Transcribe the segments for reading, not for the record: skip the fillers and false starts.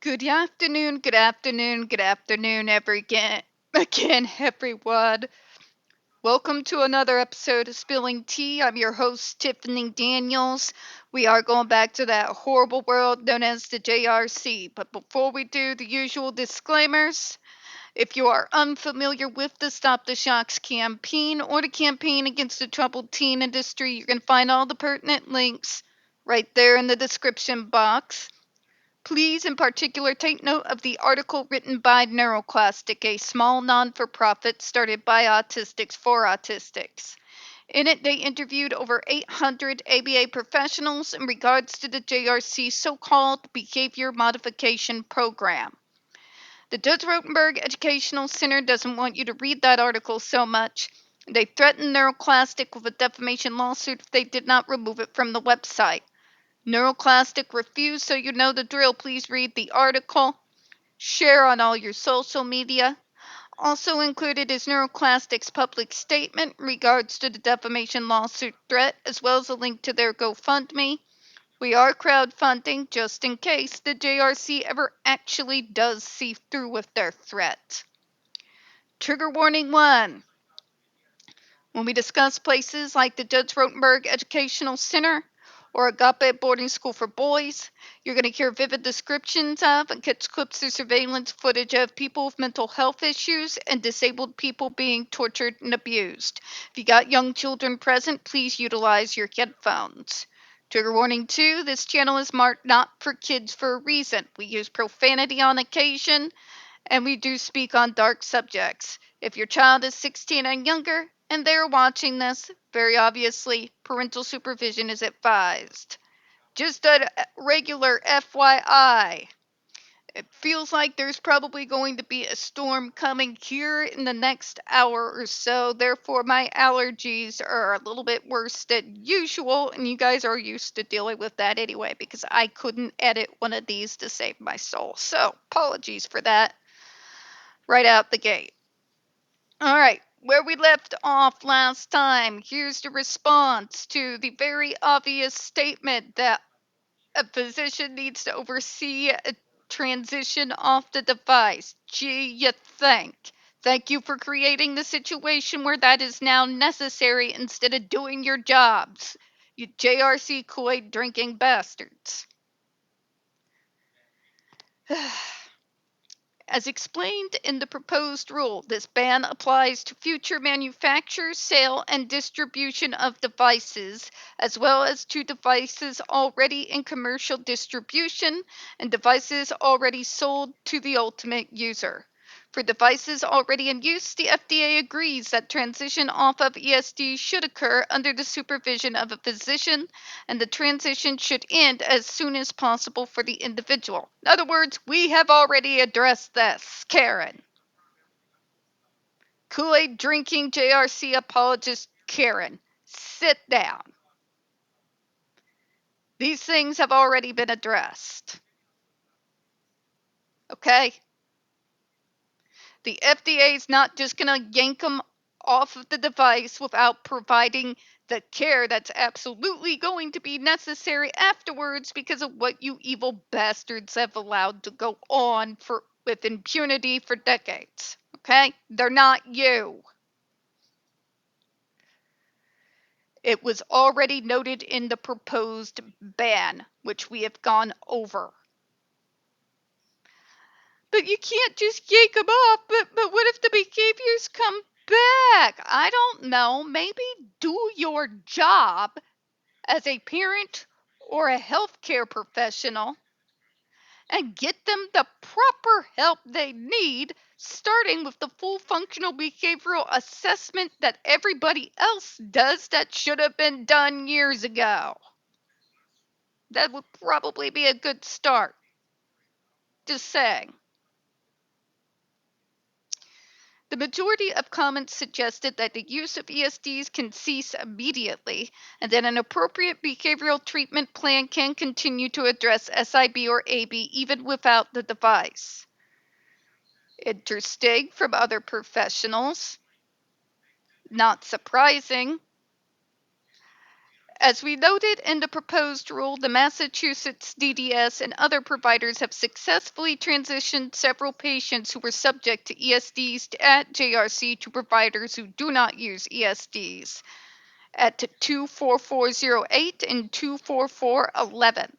Good afternoon, good afternoon, good afternoon, again, everyone. Welcome to another episode of Spilling Tea. I'm your host, Tiffany Daniels. We are going back to that horrible world known as the JRC. But before we do, the usual disclaimers. If you are unfamiliar with the Stop the Shocks campaign or the campaign against the troubled teen industry, you can find all the pertinent links right there in the description box. Please, in particular, take note of the article written by NeuroClastic, a small non-for-profit started by autistics for autistics. In it, they interviewed over 800 ABA professionals in regards to the JRC so-called Behavior Modification Program. The Judge Rotenberg Educational Center doesn't want you to read that article so much. They threatened NeuroClastic with a defamation lawsuit if they did not remove it from the website. NeuroClastic refused, so you know the drill. Please read the article. Share on all your social media. Also included is NeuroClastic's public statement in regards to the defamation lawsuit threat, as well as a link to their GoFundMe. We are crowdfunding just in case the JRC ever actually does see through with their threat. Trigger warning 1. When we discuss places like the Judge Rotenberg Educational Center or Agape Boarding School for Boys, you're going to hear vivid descriptions of and catch clips of surveillance footage of people with mental health issues and disabled people being tortured and abused. If you got young children present, please utilize your headphones. Trigger warning 2, this channel is marked not for kids for a reason. We use profanity on occasion, and we do speak on dark subjects. If your child is 16 and younger and they're watching this, very obviously parental supervision is advised. Just a regular FYI. It feels like there's probably going to be a storm coming here in the next hour or so. Therefore, my allergies are a little bit worse than usual, and you guys are used to dealing with that anyway because I couldn't edit one of these to save my soul. So, apologies for that right out the gate. All right, where we left off last time, here's the response to the very obvious statement that a physician needs to oversee a transition off the device. Gee, you think. Thank you for creating the situation where that is now necessary instead of doing your jobs. You JRC Kool-Aid drinking bastards. As explained in the proposed rule, this ban applies to future manufacture, sale, and distribution of devices, as well as to devices already in commercial distribution and devices already sold to the ultimate user. For devices already in use, the FDA agrees that transition off of ESD should occur under the supervision of a physician, and the transition should end as soon as possible for the individual. In other words, we have already addressed this, Karen. Kool-Aid drinking JRC apologist Karen, sit down. These things have already been addressed. Okay? The FDA is not just going to yank them off of the device without providing the care that's absolutely going to be necessary afterwards because of what you evil bastards have allowed to go on with impunity for decades. Okay? They're not you. It was already noted in the proposed ban, which we have gone over. But you can't just yank them off. But what if the behaviors come back? I don't know. Maybe do your job as a parent or a healthcare professional and get them the proper help they need, starting with the full functional behavioral assessment that everybody else does that should have been done years ago. That would probably be a good start. Just saying. The majority of comments suggested that the use of ESDs can cease immediately, and that an appropriate behavioral treatment plan can continue to address SIB or AB even without the device. Interesting from other professionals. Not surprising. As we noted in the proposed rule, the Massachusetts DDS and other providers have successfully transitioned several patients who were subject to ESDs at JRC to providers who do not use ESDs at 24408 and 24411.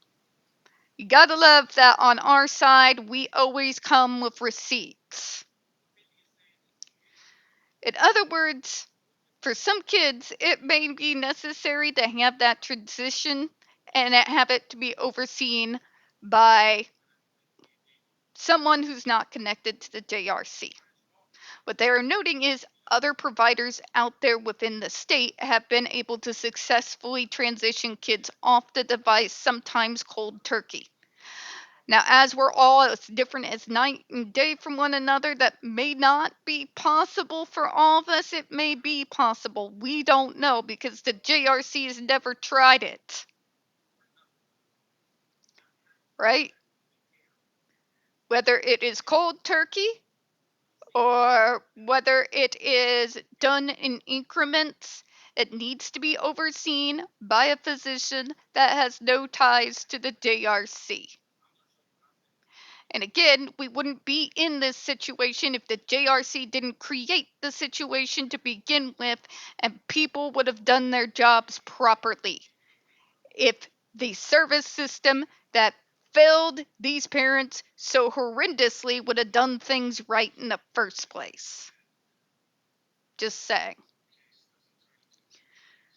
You gotta love that on our side, we always come with receipts. In other words, for some kids, it may be necessary to have that transition and have it to be overseen by someone who's not connected to the JRC. What they are noting is other providers out there within the state have been able to successfully transition kids off the device, sometimes cold turkey. Now, as we're all as different as night and day from one another, that may not be possible for all of us. It may be possible. We don't know because the JRC has never tried it. Right? Whether it is cold turkey or whether it is done in increments, it needs to be overseen by a physician that has no ties to the JRC. And again, we wouldn't be in this situation if the JRC didn't create the situation to begin with, and people would have done their jobs properly. If the service system that failed these parents so horrendously would have done things right in the first place. Just saying.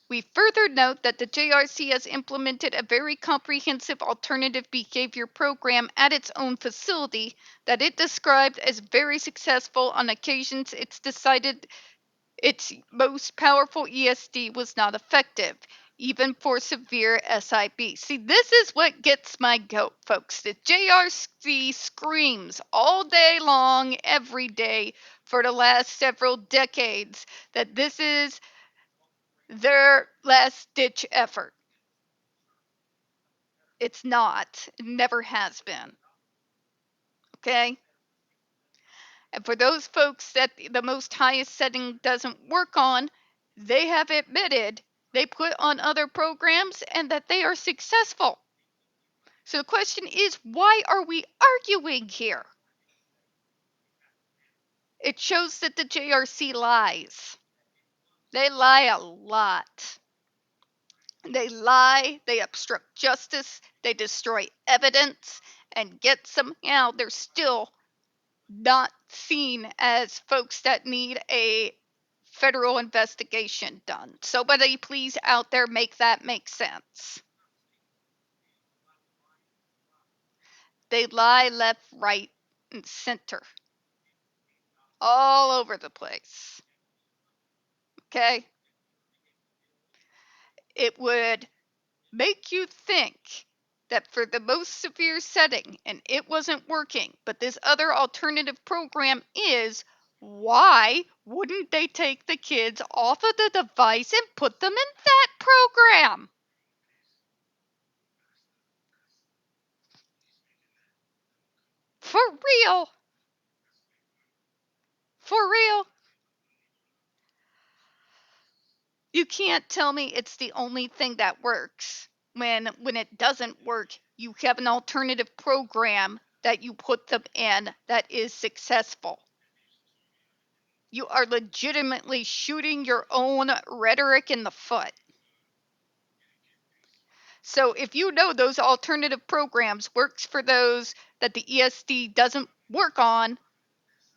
We further note that the JRC has implemented a very comprehensive alternative behavior program at its own facility that it described as very successful. On occasions, it's decided its most powerful ESD was not effective, even for severe SIB. See, this is what gets my goat, folks. The JRC screams all day long, every day, for the last several decades, that this is their last ditch effort. It's not. It never has been. Okay? And for those folks that the most highest setting doesn't work on, they have admitted they put on other programs and that they are successful. So the question is, why are we arguing here? It shows that the JRC lies. They lie a lot. They lie, they obstruct justice, they destroy evidence, and yet somehow they're still not seen as folks that need a federal investigation done. Somebody please out there make that make sense. They lie left, right, and center. All over the place. Okay? It would make you think that for the most severe setting and it wasn't working, but this other alternative program is, why wouldn't they take the kids off of the device and put them in that program? For real. For real. You can't tell me it's the only thing that works. When it doesn't work, you have an alternative program that you put them in that is successful. You are legitimately shooting your own rhetoric in the foot. So if you know those alternative programs works for those that the ESD doesn't work on,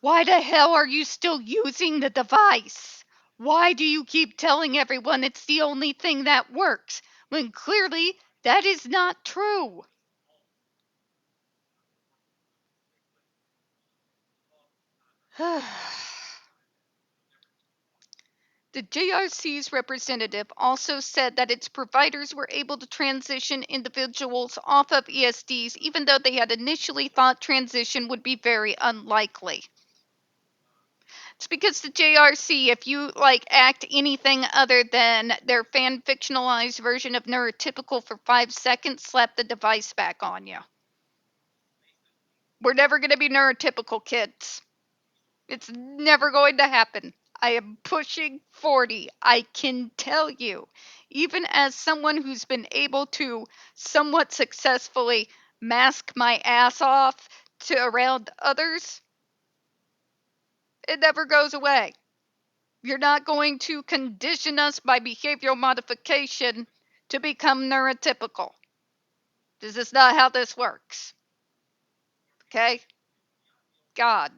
why the hell are you still using the device? Why do you keep telling everyone it's the only thing that works when clearly that is not true? The JRC's representative also said that its providers were able to transition individuals off of ESDs even though they had initially thought transition would be very unlikely. It's because the JRC, if you act anything other than their fan fictionalized version of neurotypical for 5 seconds, slap the device back on you. We're never going to be neurotypical, kids. It's never going to happen. I am pushing 40. I can tell you, even as someone who's been able to somewhat successfully mask my ass off to around others, it never goes away. You're not going to condition us by behavioral modification to become neurotypical. This is not how this works. Okay? God.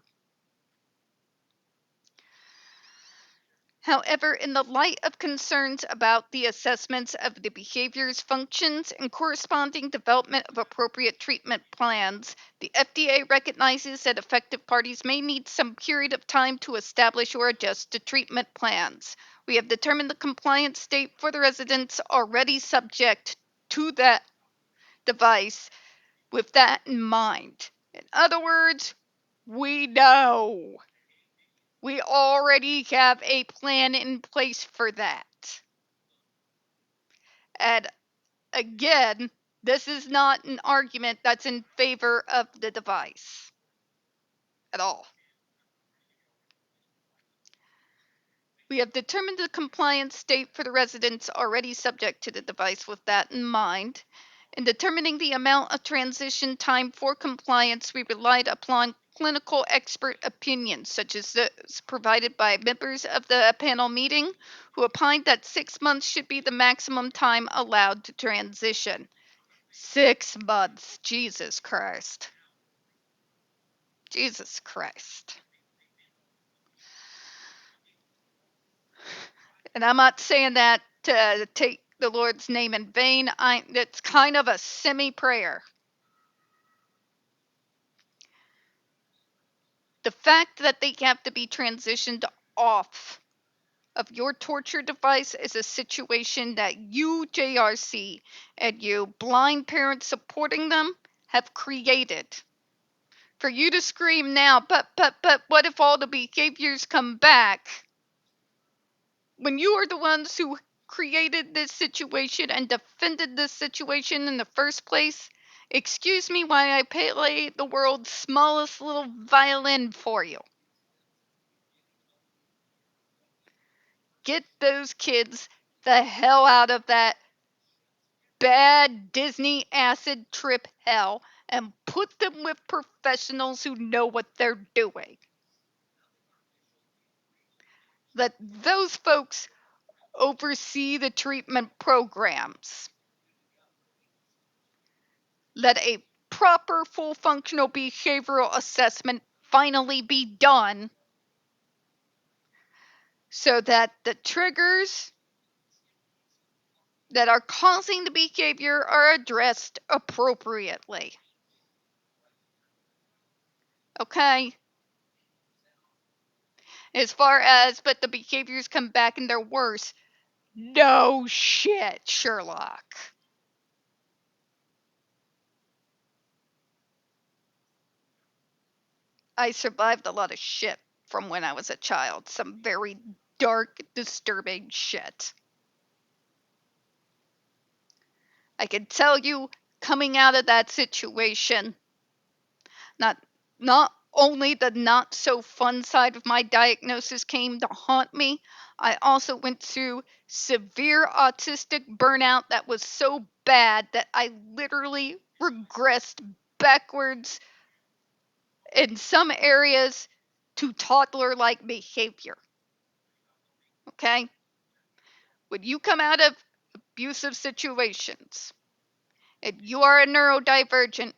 However, in the light of concerns about the assessments of the behaviors, functions, and corresponding development of appropriate treatment plans, the FDA recognizes that affected parties may need some period of time to establish or adjust the treatment plans. We have determined the compliance state for the residents already subject to that device with that in mind. In other words, we know. We already have a plan in place for that. And again, this is not an argument that's in favor of the device at all. We have determined the compliance state for the residents already subject to the device with that in mind. In determining the amount of transition time for compliance, we relied upon clinical expert opinions, such as those provided by members of the panel meeting, who opined that 6 months should be the maximum time allowed to transition. 6 months. Jesus Christ. Jesus Christ. And I'm not saying that to take the Lord's name in vain. It's kind of a semi-prayer. The fact that they have to be transitioned off of your torture device is a situation that you, JRC, and you blind parents supporting them have created. For you to scream now, but what if all the behaviors come back? When you are the ones who created this situation and defended this situation in the first place, excuse me while I play the world's smallest little violin for you. Get those kids the hell out of that bad Disney acid trip hell and put them with professionals who know what they're doing. Let those folks oversee the treatment programs. Let a proper full functional behavioral assessment finally be done so that the triggers that are causing the behavior are addressed appropriately. Okay? As far as, but the behaviors come back and they're worse. No shit, Sherlock. I survived a lot of shit from when I was a child. Some very dark, disturbing shit. I can tell you, coming out of that situation, not only the not so fun side of my diagnosis came to haunt me, I also went through severe autistic burnout that was so bad that I literally regressed backwards in some areas to toddler-like behavior. Okay? When you come out of abusive situations and you are a neurodivergent,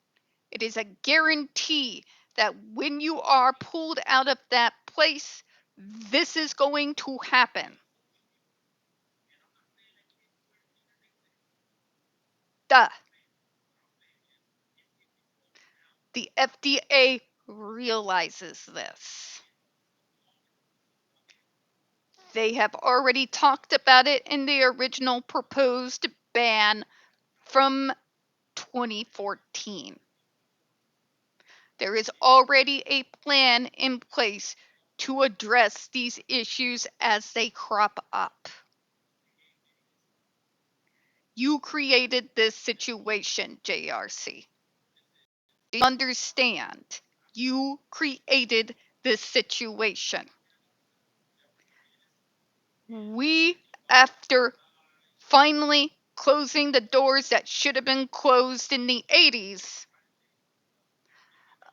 it is a guarantee that when you are pulled out of that place, this is going to happen. Duh. The FDA realizes this. They have already talked about it in the original proposed ban from 2014. There is already a plan in place to address these issues as they crop up. You created this situation, JRC. Do you understand? You created this situation. We, after finally closing the doors that should have been closed in the 80s,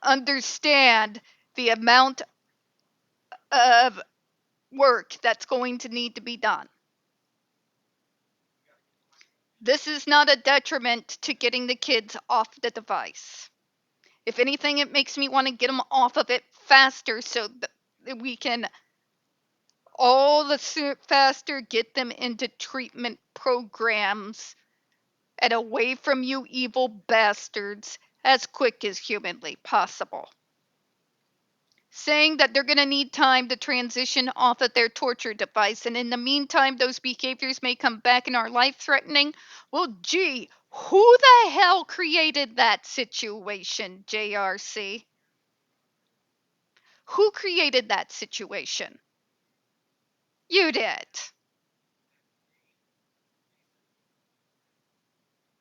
understand the amount of work that's going to need to be done. This is not a detriment to getting the kids off the device. If anything, it makes me want to get them off of it faster so that we can all the faster get them into treatment programs and away from you evil bastards as quick as humanly possible. Saying that they're going to need time to transition off of their torture device, and in the meantime, those behaviors may come back and are life threatening. Well, gee, who the hell created that situation, JRC? Who created that situation? You did.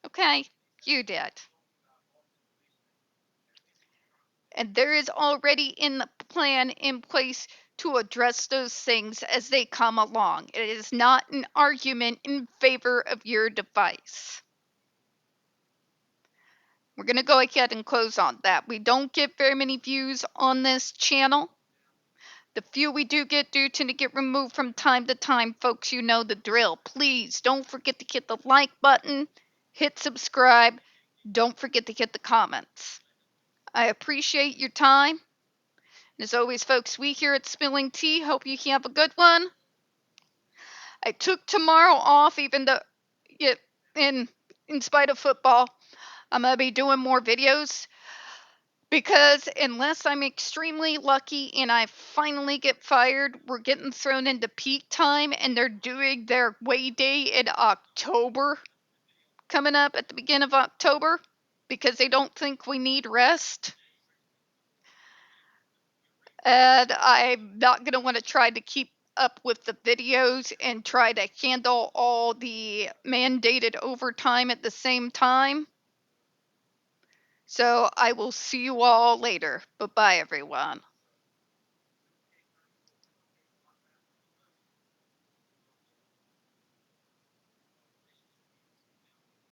Okay, you did. And there is already in the plan in place to address those things as they come along. It is not an argument in favor of your device. We're going to go ahead and close on that. We don't get very many views on this channel. The few we do get do tend to get removed from time to time, folks. You know the drill. Please don't forget to hit the like button, hit subscribe. Don't forget to hit the comments. I appreciate your time. As always, folks, we here at Spilling Tea hope you have a good one. I took tomorrow off, even though, in spite of football, I'm gonna be doing more videos because unless I'm extremely lucky and I finally get fired, we're getting thrown into peak time, and they're doing their way day in October, coming up at the beginning of October, because they don't think we need rest. And I'm not going to want to try to keep up with the videos and try to handle all the mandated overtime at the same time. So I will see you all later. Bye-bye, everyone.